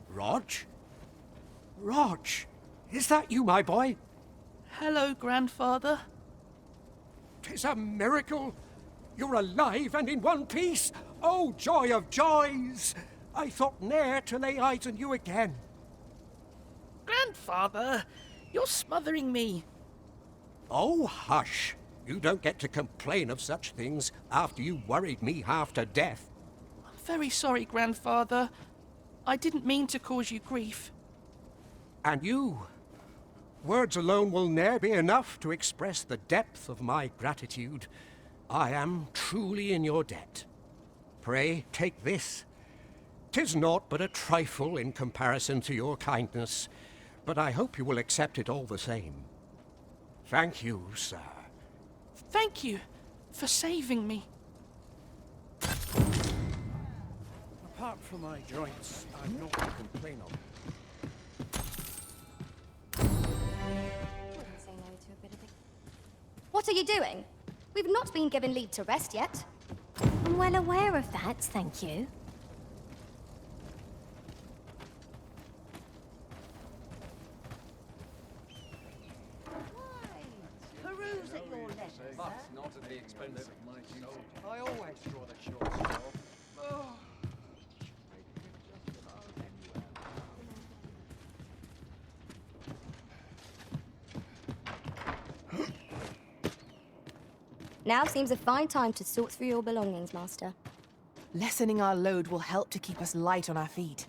Rog? Rog, is that you, my boy? Hello, Grandfather. 'Tis a miracle. You're alive and in one piece. Oh, joy of joys! I thought ne'er to lay eyes on you again. Grandfather, you're smothering me. Oh, hush. You don't get to complain of such things after you worried me half to death. I'm very sorry, Grandfather. I didn't mean to cause you grief. And you? Words alone will ne'er be enough to express the depth of my gratitude. I am truly in your debt. Pray, take this. 'Tis naught but a trifle in comparison to your kindness, but I hope you will accept it all the same. Thank you, sir. Thank you for saving me. Apart from my joints, I've naught to complain of. What are you doing? We've not been given leave to rest yet. I'm well aware of that, thank you. Peruse at your leisure, But sir. not at the expense of my soul. I always draw the short straw. Oh. Now seems a fine time to sort through your belongings, Master. Lessening our load will help to keep us light on our feet.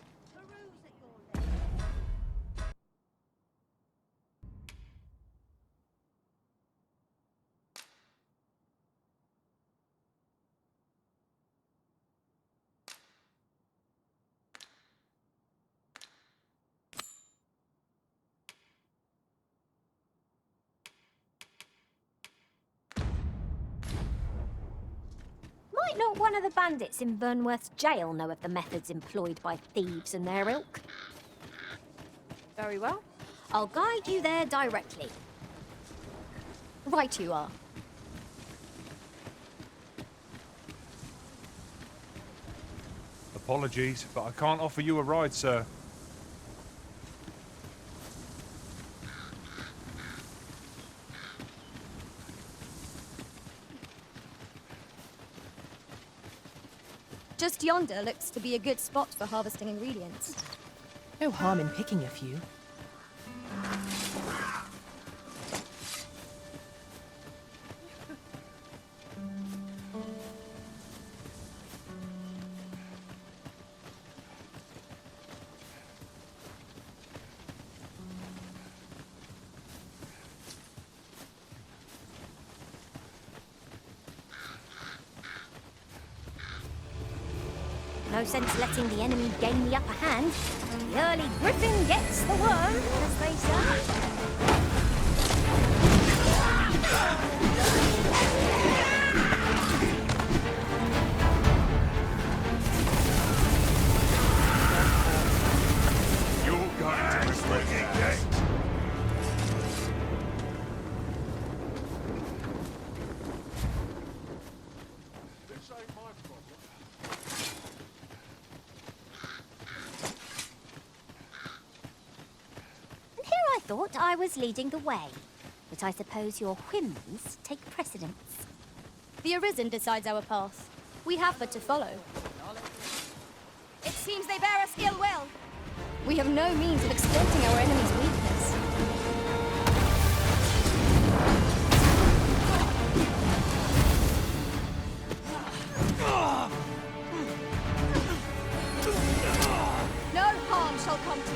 Might not one of the bandits in Burnworth's jail know of the methods employed by thieves and their ilk? Very well. I'll guide you there directly. Right you are. Apologies, but I can't offer you a ride, sir. Just yonder looks to be a good spot for harvesting ingredients. No harm in picking a few. No sense letting the enemy gain the upper hand. The early griffin gets the worm, as they say. You're going to regret that. This ain't my problem. And here I thought I was leading the way. But I suppose your whims take precedence. The Arisen decides our path. We have but to follow. It seems they bear us ill will. We have no means of exploiting our enemy's weakness. No harm shall come to you.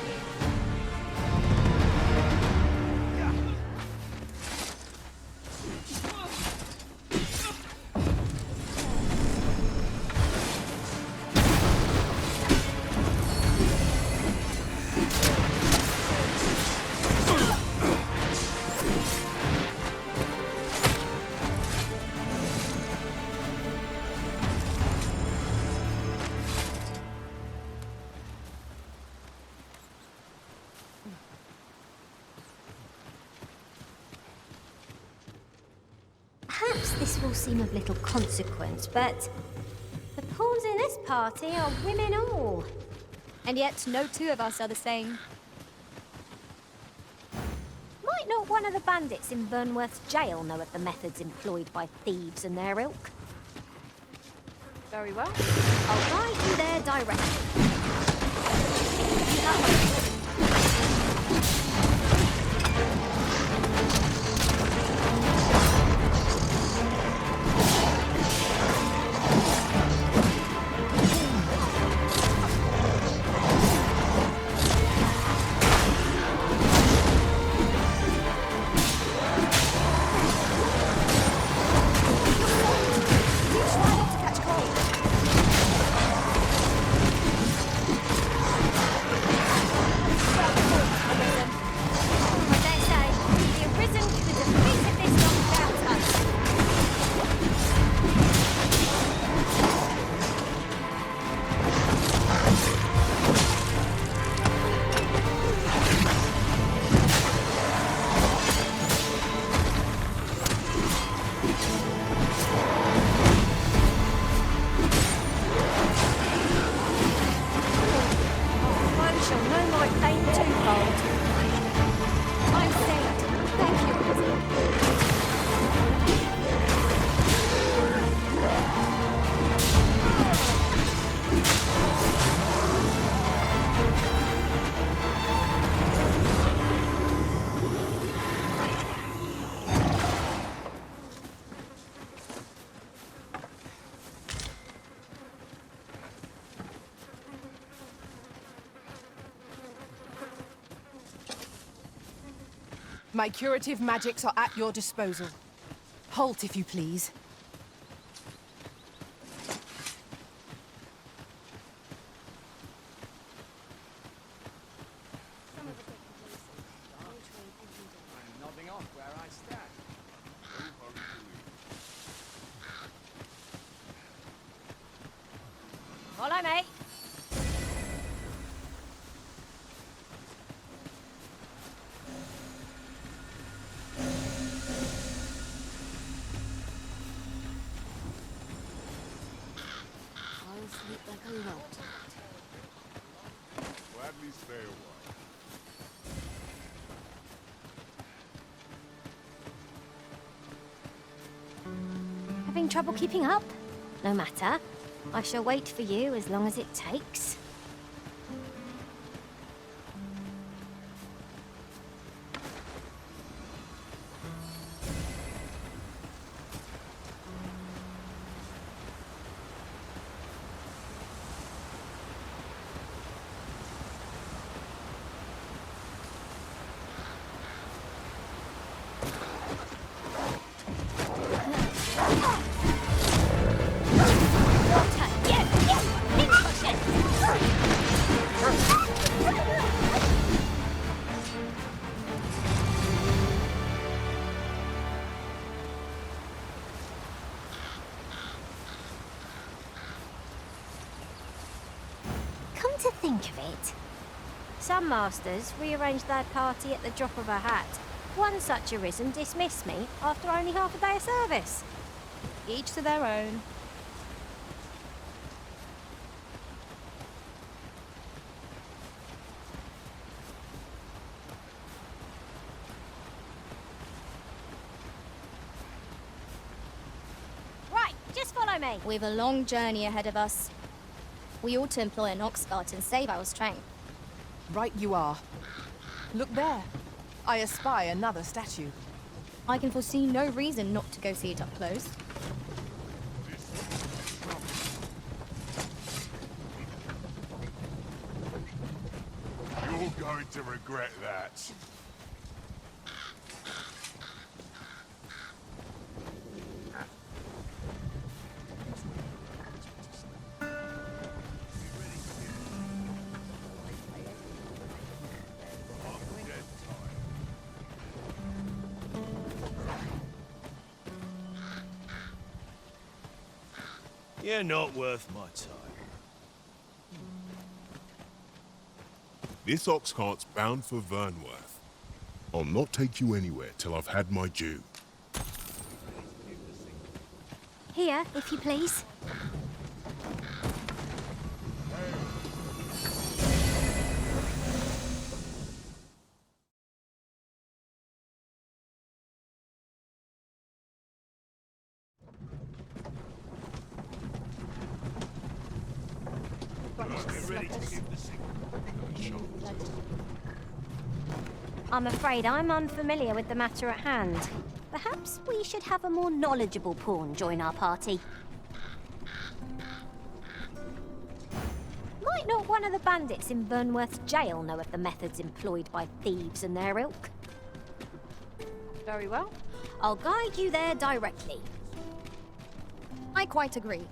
will seem of little consequence, but the pawns in this party are women all. And yet, no two of us are the same. Might not one of the bandits in Burnworth's jail know of the methods employed by thieves and their ilk? Very well. I'll guide you there directly. My curative magics are at your disposal. Halt, if you please. I'm nodding off where I stand. Follow me. I'll sleep like a log. Gladly stay a while. Having trouble keeping up? No matter. I shall wait for you as long as it takes. Come to think of it, some masters rearrange their party at the drop of a hat. One such Arisen dismissed me after only half a day of service. Each to their own. Right, just follow me. We've a long journey ahead of us. We ought to employ an ox cart and save our strength. Right you are. Look there. I espy another statue. I can foresee no reason not to go see it up close. You're going to regret that. You're not worth my time. This ox cart's bound for Vernworth. I'll not take you anywhere till I've had my due. Here, if you please. I'm afraid I'm unfamiliar with the matter at hand. Perhaps we should have a more knowledgeable pawn join our party. Might not one of the bandits in Burnworth's jail know of the methods employed by thieves and their ilk? Very well. I'll guide you there directly. I quite agree.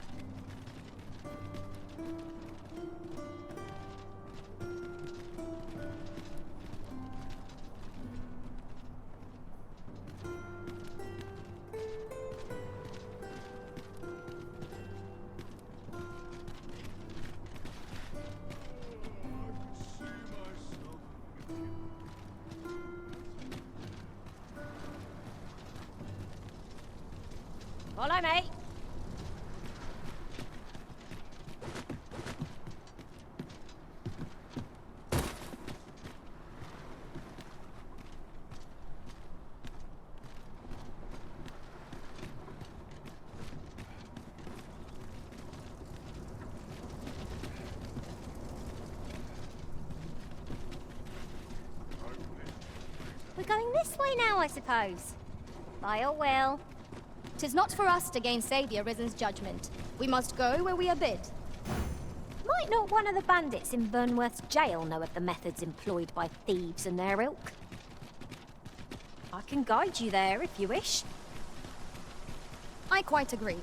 Follow me. We're going this way now, I suppose. By your will. 'Tis not for us to gainsay the Arisen's judgment. We must go where we are bid. Might not one of the bandits in Burnworth's jail know of the methods employed by thieves and their ilk? I can guide you there if you wish. I quite agree.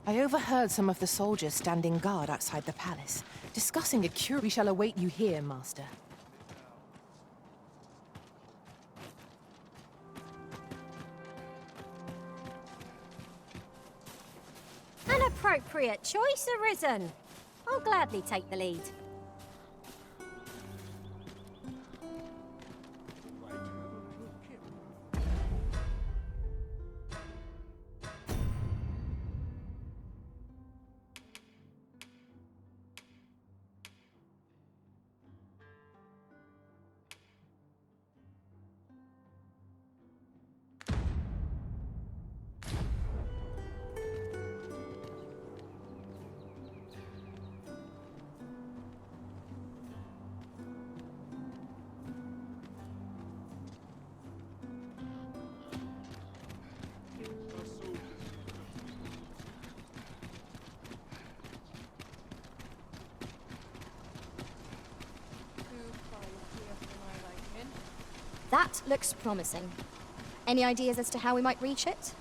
I overheard some of the soldiers standing guard outside the palace, discussing a cure. We shall await you here, Master. An appropriate choice, Arisen. I'll gladly take the lead. That looks promising. Any ideas as to how we might reach it?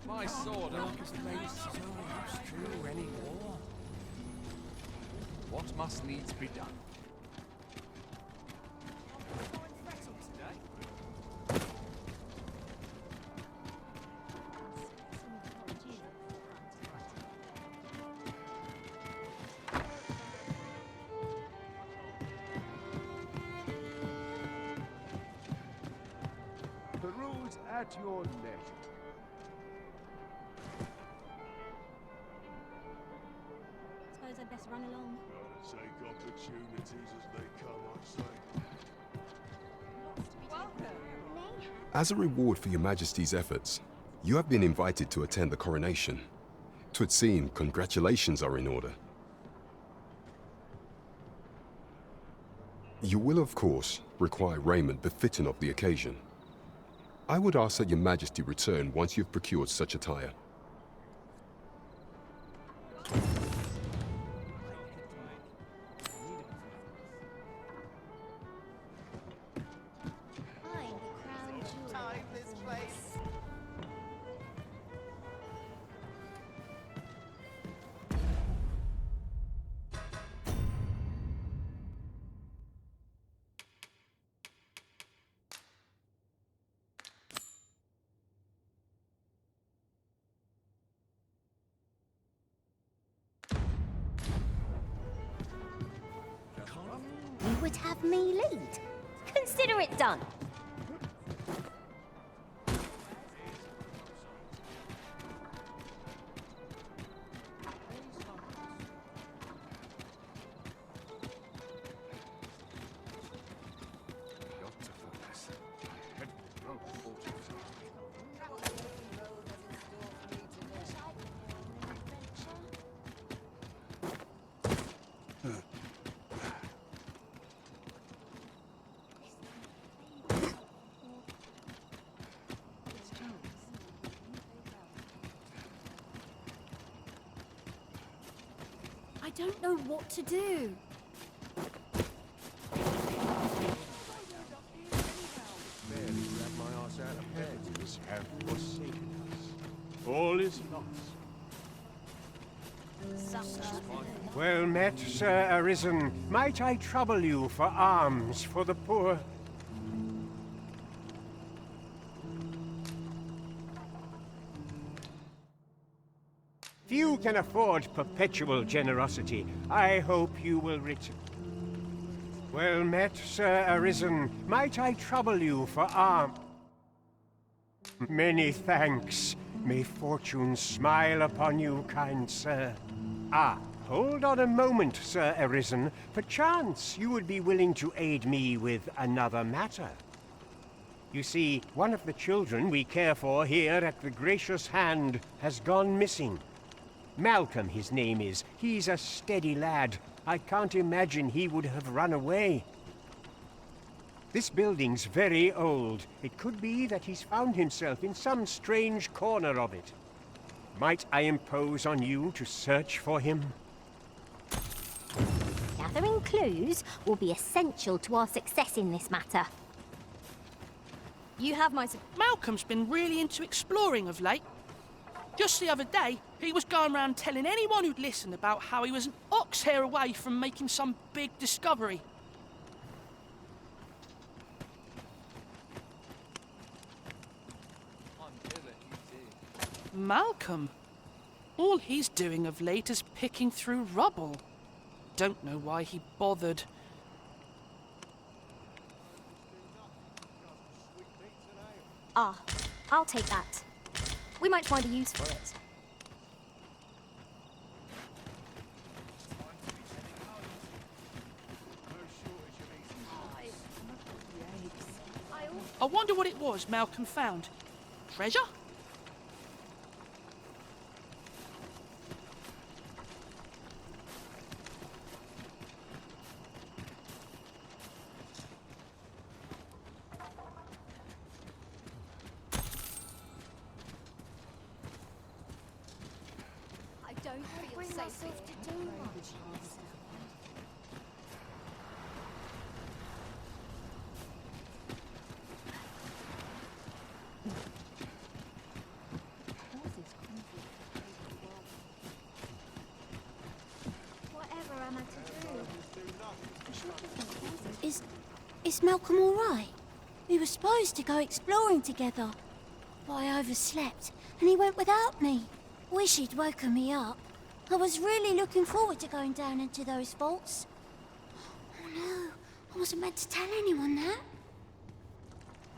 My sword orchestrates so much true anymore. What must needs be done? The rules at your leisure. Suppose I'd best run along. Gotta take opportunities as they come, I say. As a reward for your Majesty's efforts, you have been invited to attend the coronation. 'Twould seem congratulations are in order. You will, of course, require raiment befitting of the occasion. I would ask that your Majesty return once you've procured such attire. You would have me lead. Consider it done. I don't know what to do. Barely grabbed my arse out of bed. Heavens have forsaken us. All is lost. Well met, Sir Arisen. Might I trouble you for alms for the poor? Few can afford perpetual generosity. I hope you will return. Well met, Sir Arisen. Might I trouble you for alms? Many thanks. May fortune smile upon you, kind sir. Ah, hold on a moment, Sir Arisen. Perchance you would be willing to aid me with another matter. You see, one of the children we care for here at the Gracious Hand has gone missing. Malcolm, his name is. He's a steady lad. I can't imagine he would have run away. This building's very old. It could be that he's found himself in some strange corner of it. Might I impose on you to search for him? Gathering clues will be essential to our success in this matter. You have my... Malcolm's been really into exploring of late. Just the other day, he was going around telling anyone who'd listen about how he was an ox hair away from making some big discovery. Malcolm? All he's doing of late is picking through rubble. Don't know why he bothered. Ah, I'll take that. We might find a use for it. I wonder what it was Malcolm found. Treasure? I don't feel safe to do much. Whatever am I to do? Is Malcolm all right? We were supposed to go exploring together, but I overslept and he went without me. Wish he'd woken me up. I was really looking forward to going down into those vaults. Oh no, I wasn't meant to tell anyone that.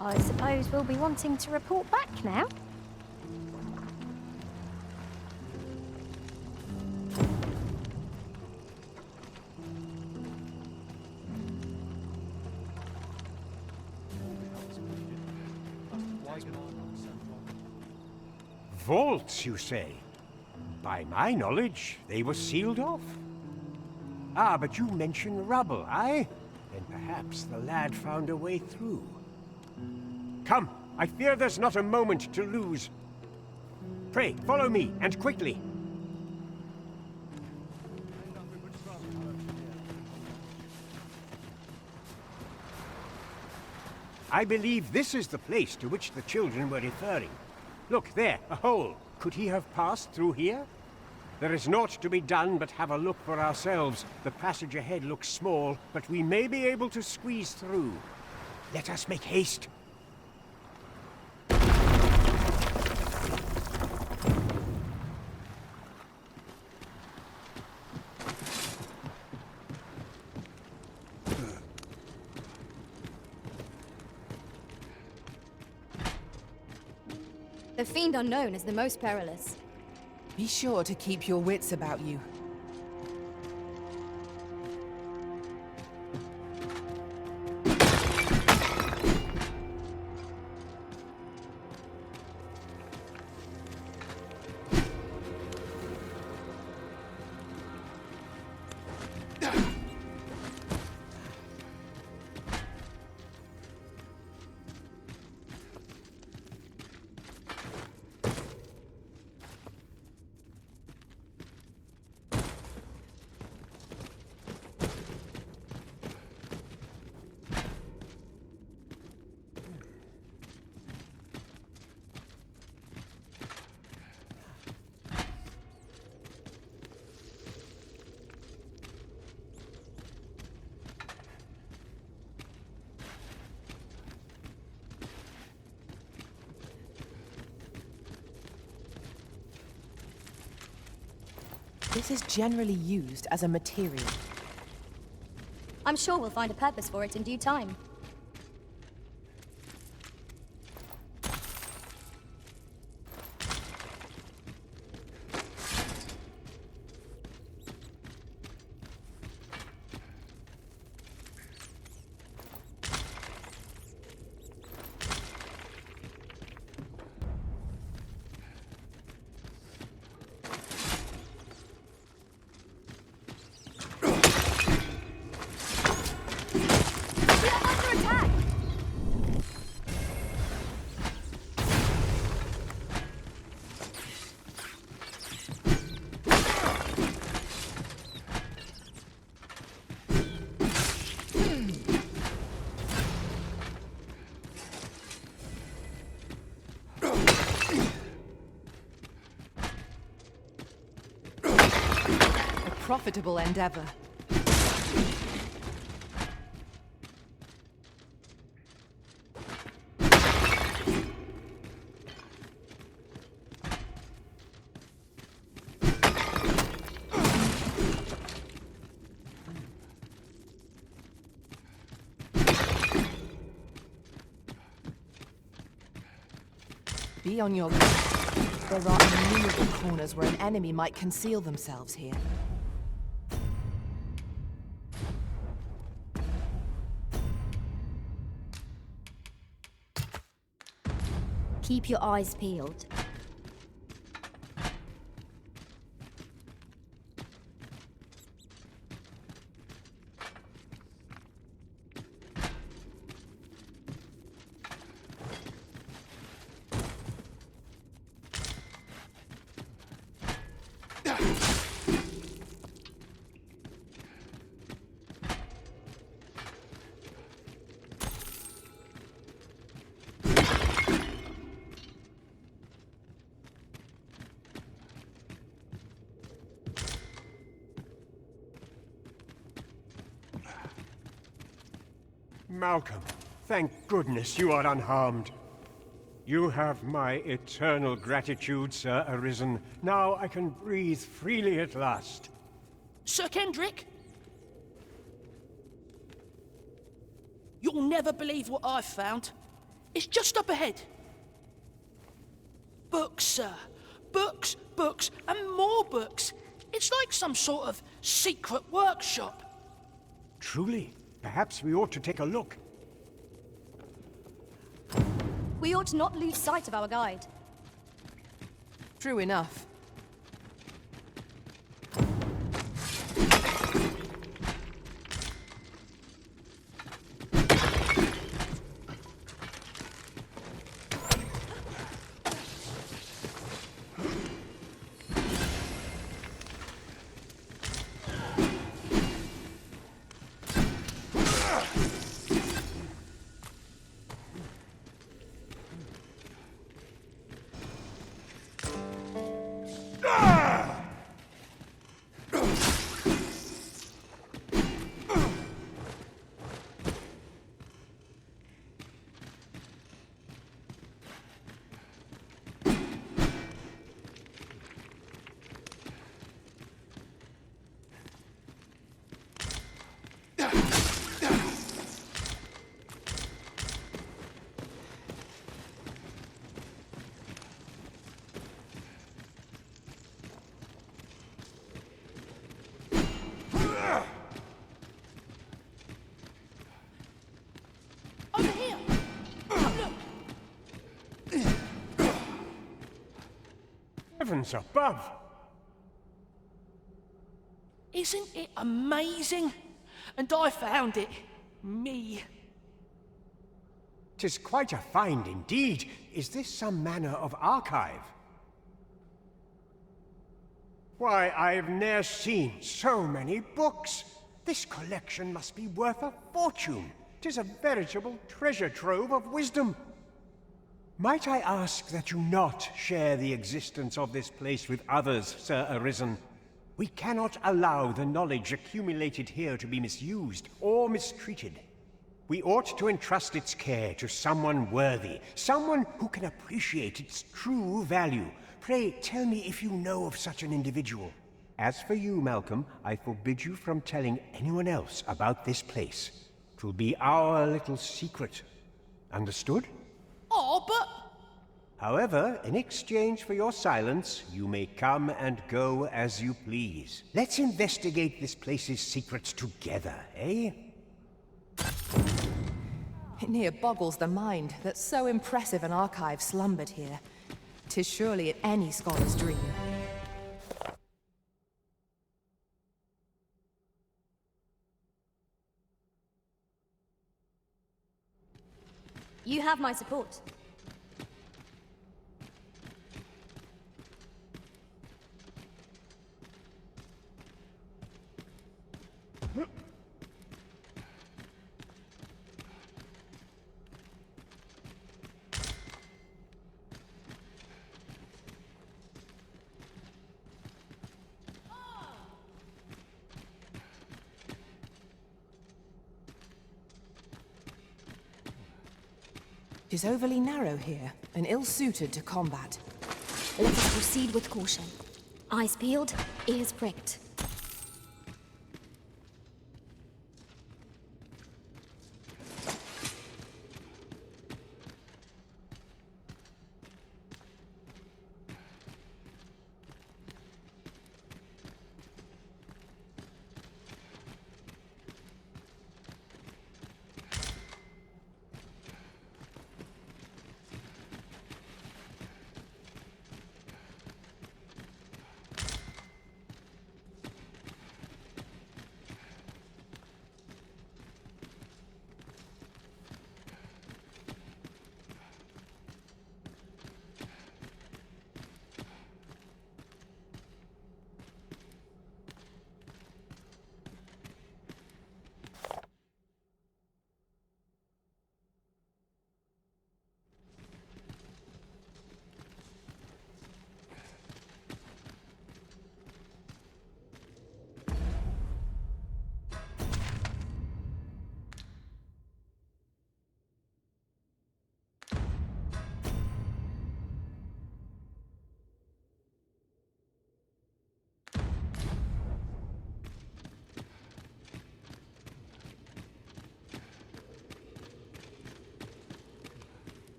I suppose we'll be wanting to report back now. Vaults, you say? By my knowledge, they were sealed off. Ah, but you mention rubble, aye? Then perhaps the lad found a way through. Come, I fear there's not a moment to lose. Pray, follow me, and quickly. I believe this is the place to which the children were referring. Look, there, a hole. Could he have passed through here? There is naught to be done but have a look for ourselves. The passage ahead looks small, but we may be able to squeeze through. Let us make haste. The Fiend Unknown is the most perilous. Be sure to keep your wits about you. This is generally used as a material. I'm sure we'll find a purpose for it in due time. Profitable endeavor. Be on your guard. There are innumerable corners where an enemy might conceal themselves here. Keep your eyes peeled. Malcolm, thank goodness you are unharmed. You have my eternal gratitude, Sir Arisen. Now I can breathe freely at last. Sir Kendrick? You'll never believe what I've found. It's just up ahead. Books, sir. Books, books, and more books. It's like some sort of secret workshop. Truly? Perhaps we ought to take a look. We ought not lose sight of our guide. True enough. Over here! Oh, look! Heavens above! Isn't it amazing? And I found it. Me. 'Tis quite a find indeed. Is this some manner of archive? Why, I've ne'er seen so many books. This collection must be worth a fortune. 'Tis a veritable treasure trove of wisdom. Might I ask that you not share the existence of this place with others, Sir Arisen? We cannot allow the knowledge accumulated here to be misused or mistreated. We ought to entrust its care to someone worthy, someone who can appreciate its true value. Pray tell me if you know of such an individual. As for you, Malcolm, I forbid you from telling anyone else about this place. 'Twill be our little secret. Understood? Oh, but... However, in exchange for your silence, you may come and go as you please. Let's investigate this place's secrets together, eh? It near boggles the mind that so impressive an archive slumbered here. 'Tis surely any scholar's dream. You have my support. It is overly narrow here, and ill-suited to combat. Let us proceed with caution. Eyes peeled, ears pricked.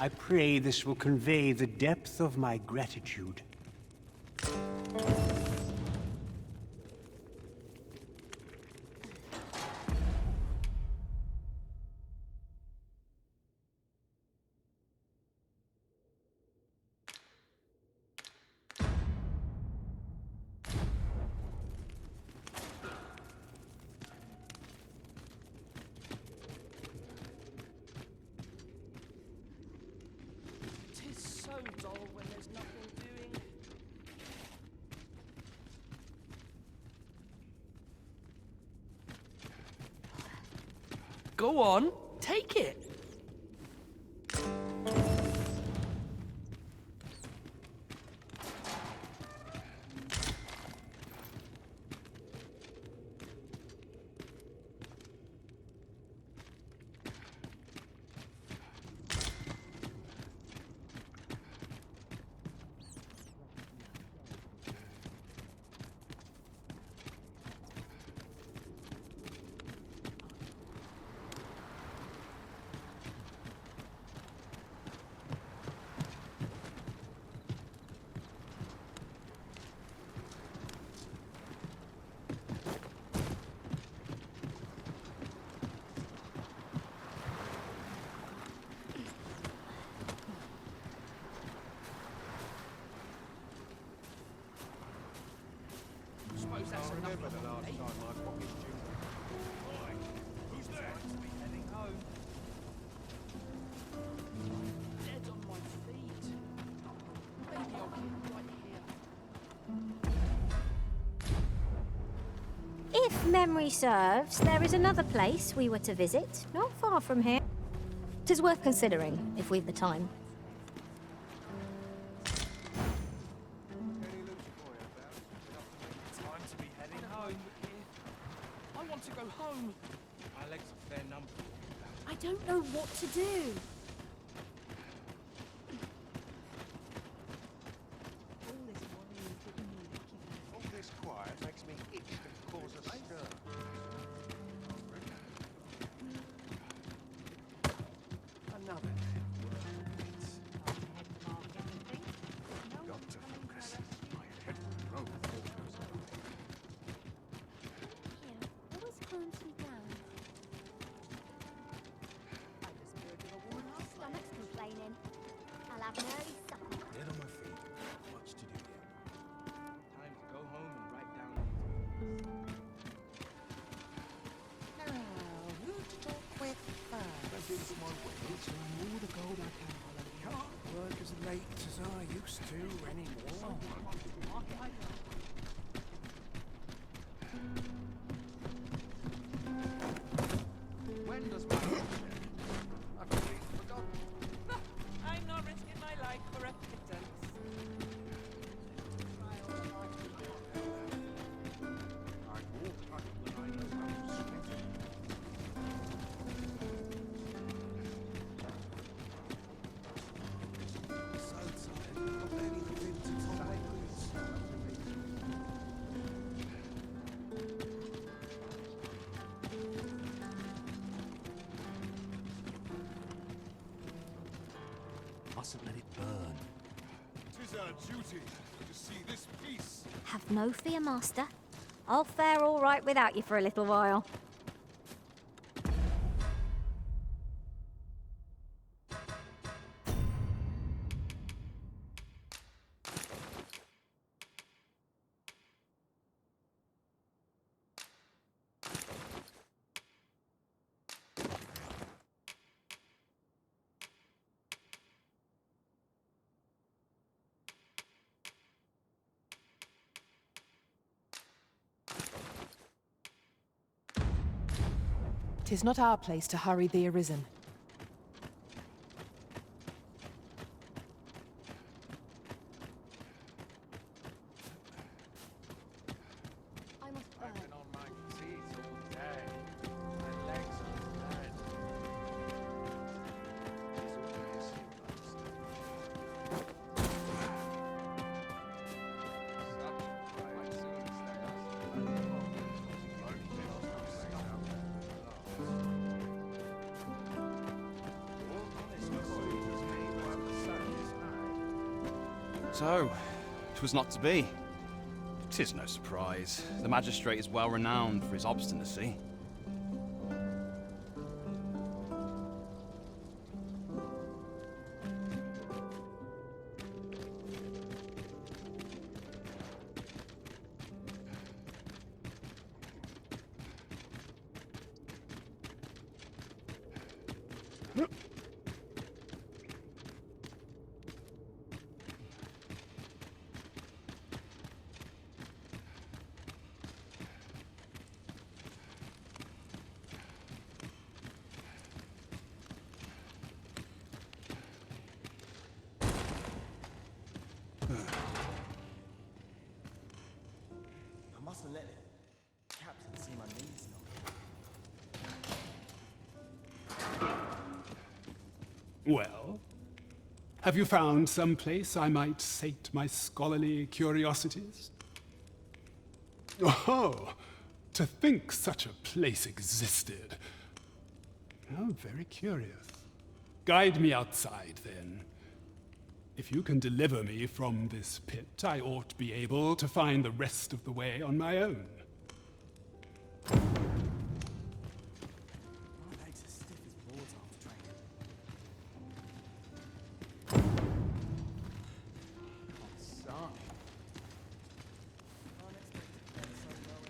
I pray this will convey the depth of my gratitude. Tis so dull when there's nothing doing. Go on, take it. Suppose that's enough. Remember the last time my pockets due. Oi, who's there? Heading home. Dead on my feet. Maybe I'll keep right here. If memory serves, there is another place we were to visit, not far from here. 'Tis worth considering, if we've the time. Time to be heading home. I want to go home. My legs are fair number. I don't know what to do. All this quiet makes me itch to cause a stir. Another got to focus. My head will roll before it goes away. Always calms me down. Stomach's complaining. I'll have an early supper. Dead on my feet. Much to do yet. Time to go home and write down All the gold I can. Can't work as late as I used to anymore. When does my I've completely forgotten. I'm not risking my life for a pittance. I walk like when I know I'm sweating. So tired. I've barely been to today. Mustn't let it burn. 'Tis our duty to see this peace. Have no fear, Master. I'll fare all right without you for a little while. Tis not our place to hurry the Arisen. I must I've been on my feet all day. My legs are dead. It's all messy, So, 'twas not to be. 'Tis no surprise. The magistrate is well renowned for his obstinacy. I mustn't let Captain see my knees now. Well, have you found some place I might sate my scholarly curiosities? Oh, to think such a place existed. How very curious. Guide me outside, then. If you can deliver me from this pit, I ought to be able to find the rest of the way on my own. My legs are stiff as boards after training. Son. Unexpected death so low.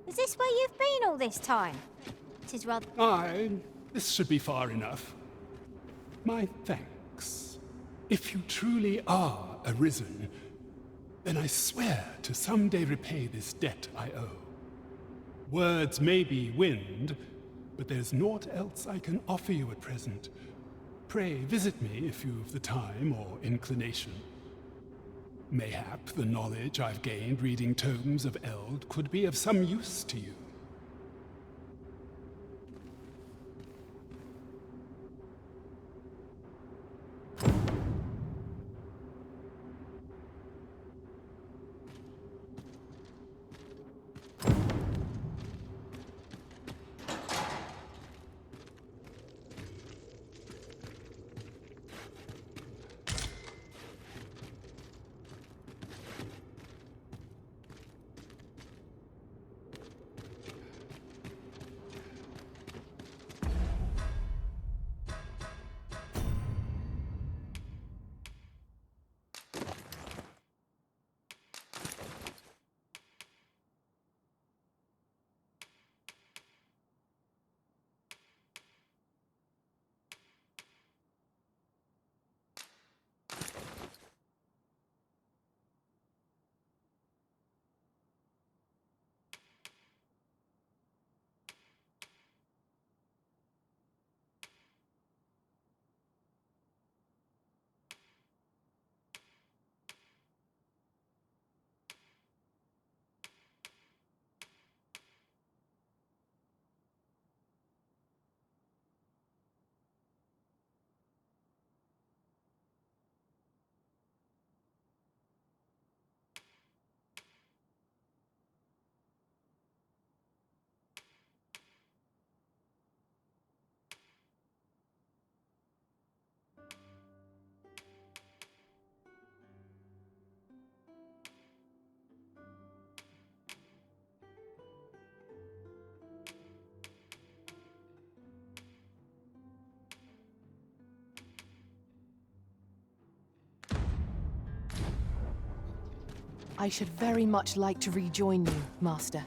Is this where you've been all this time? It is rather... Aye, this should be far enough. My thanks. If you truly are Arisen, then I swear to someday repay this debt I owe. Words may be wind, but there's naught else I can offer you at present. Pray visit me if you've the time or inclination. Mayhap the knowledge I've gained reading tomes of Eld could be of some use to you. I should very much like to rejoin you, Master.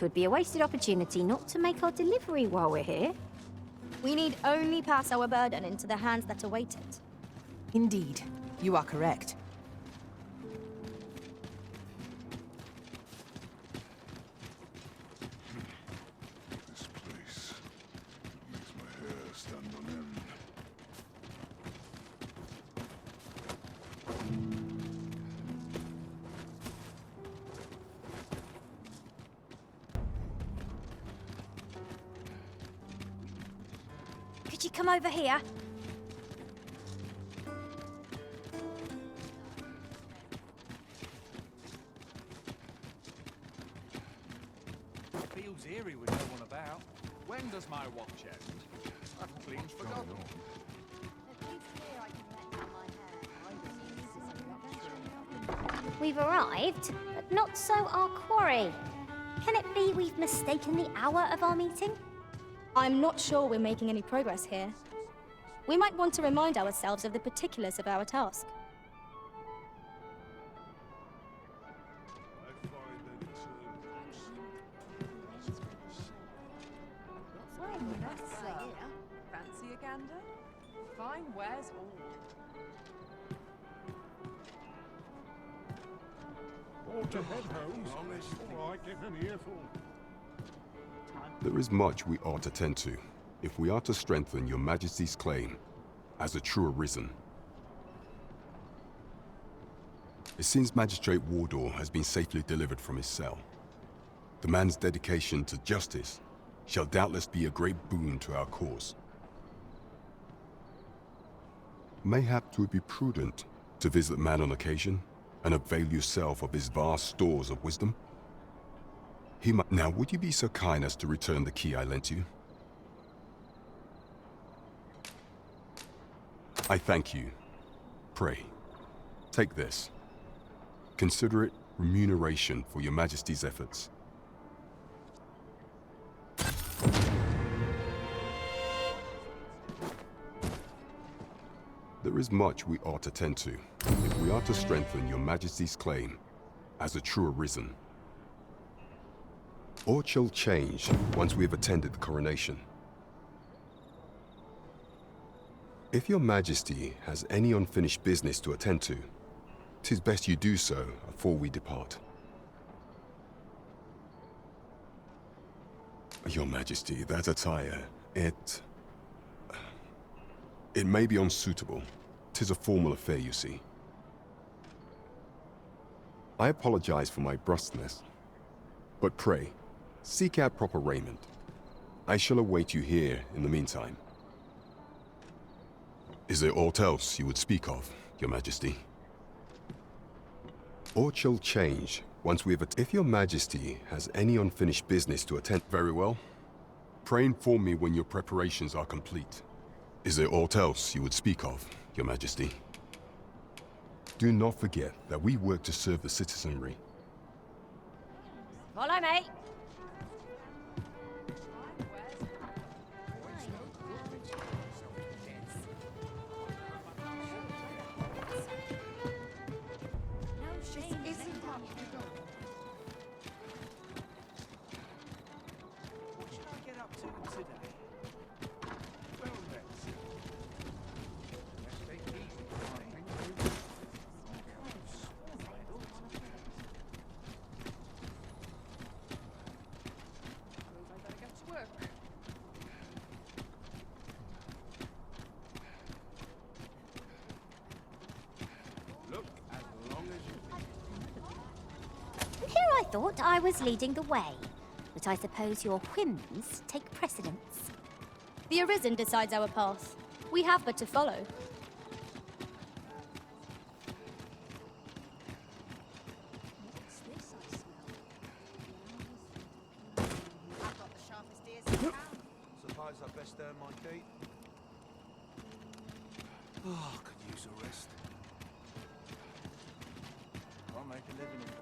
'Twould be a wasted opportunity not to make our delivery while we're here. We need only pass our burden into the hands that await it. Indeed, you are correct. This place makes my hair stand on end. Could you come over here? Feels eerie with no one about. When does my watch end? I've clean forgotten. We've arrived, but not so our quarry. Can it be we've mistaken the hour of our meeting? I'm not sure we're making any progress here. We might want to remind ourselves of the particulars of our task. Fancy a gander? Fine wares all. Or to head home, or I give an earful. There is much we ought to tend to, if we are to strengthen your Majesty's claim as a true Arisen. It seems Magistrate Wardor has been safely delivered from his cell. The man's dedication to justice shall doubtless be a great boon to our cause. Mayhap 'twould be prudent to visit the man on occasion and avail yourself of his vast stores of wisdom. He might... Now, would you be so kind as to return the key I lent you? I thank you. Pray, take this. Consider it remuneration for your Majesty's efforts. There is much we ought to tend to, if we are to strengthen your Majesty's claim as a true Arisen. Aught shall change once we have attended the coronation. If your Majesty has any unfinished business to attend to, 'tis best you do so afore we depart. Your Majesty, that attire, it may be unsuitable. 'Tis a formal affair, you see. I apologize for my brusqueness, but pray, seek out proper raiment. I shall await you here in the meantime. Is there aught else you would speak of, Your Majesty? Aught shall change once we have... If Your Majesty has any unfinished business to attend... Very well. Pray inform me when your preparations are complete. Is there aught else you would speak of, Your Majesty? Do not forget that we work to serve the citizenry. Follow me. What should I get up to today? Well, let's take it easy. I better get to work. Look, as long as you... Here I thought I was leading the way, but I suppose your whims take precedence. The Arisen decides our path. We have but to follow. Suppose I best earn my keep. Oh, could use a rest. Can't make a living if I get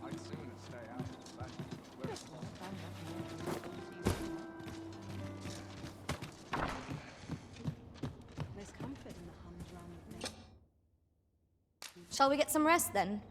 I'd sooner stay out of the back. Shall we get some rest then?